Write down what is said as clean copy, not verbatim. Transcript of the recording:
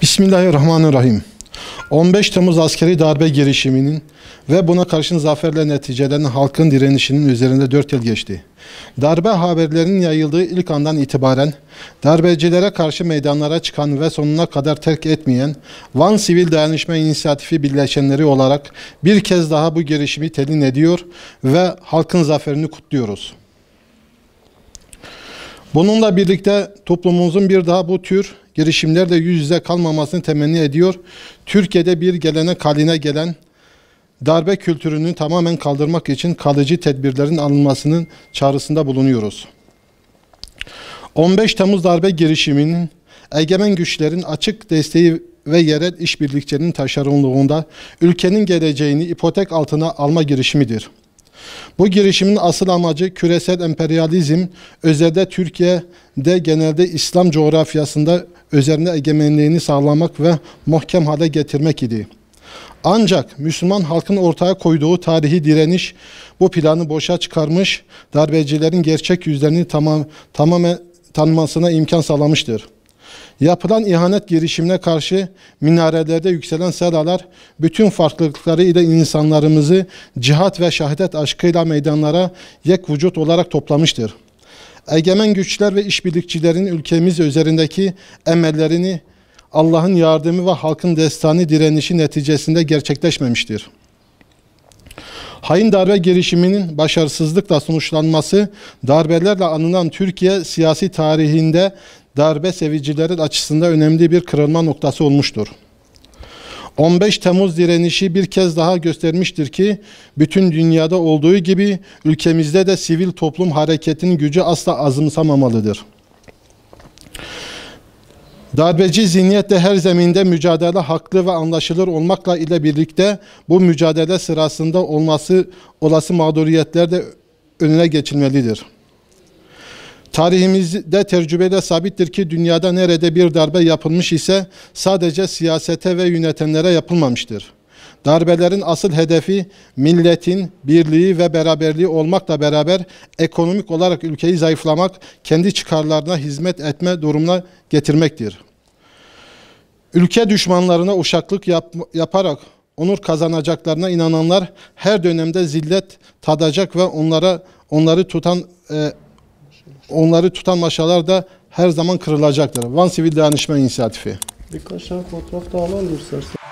Bismillahirrahmanirrahim. 15 Temmuz askeri darbe girişiminin ve buna karşın zaferle neticelenen halkın direnişinin üzerinde 4 yıl geçti. Darbe haberlerinin yayıldığı ilk andan itibaren darbecilere karşı meydanlara çıkan ve sonuna kadar terk etmeyen Van Sivil Dayanışma İnisiyatifi birleşenleri olarak bir kez daha bu girişimi telin ediyor ve halkın zaferini kutluyoruz. Bununla birlikte toplumumuzun bir daha bu tür girişimlerle yüz yüze kalmamasını temenni ediyor. Türkiye'de bir gelenek haline gelen darbe kültürünü tamamen kaldırmak için kalıcı tedbirlerin alınmasının çağrısında bulunuyoruz. 15 Temmuz darbe girişiminin egemen güçlerin açık desteği ve yerel işbirlikçinin taşeronluğunda ülkenin geleceğini ipotek altına alma girişimidir. Bu girişimin asıl amacı küresel emperyalizm, özellikle Türkiye'de genelde İslam coğrafyasında üzerinde egemenliğini sağlamak ve muhkem hale getirmek idi. Ancak Müslüman halkın ortaya koyduğu tarihi direniş bu planı boşa çıkarmış, darbecilerin gerçek yüzlerini tamamen tanımasına imkan sağlamıştır. Yapılan ihanet girişimine karşı minarelerde yükselen sedalar bütün farklılıkları ile insanlarımızı cihat ve şehadet aşkıyla meydanlara yek vücut olarak toplamıştır. Egemen güçler ve işbirlikçilerin ülkemiz üzerindeki emellerini Allah'ın yardımı ve halkın destanı direnişi neticesinde gerçekleşmemiştir. Hain darbe girişiminin başarısızlıkla sonuçlanması, darbelerle anılan Türkiye siyasi tarihinde darbe sevicilerin açısından önemli bir kırılma noktası olmuştur. 15 Temmuz direnişi bir kez daha göstermiştir ki, bütün dünyada olduğu gibi ülkemizde de sivil toplum hareketinin gücü asla azımsamamalıdır. Darbeci zihniyetle her zeminde mücadele haklı ve anlaşılır olmakla ile birlikte bu mücadele sırasında olası mağduriyetler de önüne geçilmelidir. Tarihimizde tecrübeyle sabittir ki dünyada nerede bir darbe yapılmış ise sadece siyasete ve yönetenlere yapılmamıştır. Darbelerin asıl hedefi milletin birliği ve beraberliği olmakla beraber ekonomik olarak ülkeyi zayıflamak, kendi çıkarlarına hizmet etme durumuna getirmektir. Ülke düşmanlarına uşaklık yaparak onur kazanacaklarına inananlar her dönemde zillet tadacak ve onları tutan maşalar da her zaman kırılacaktır. Van Sivil Dayanışma İnisiyatifi. Birkaç tane fotoğraf da alalım istersen.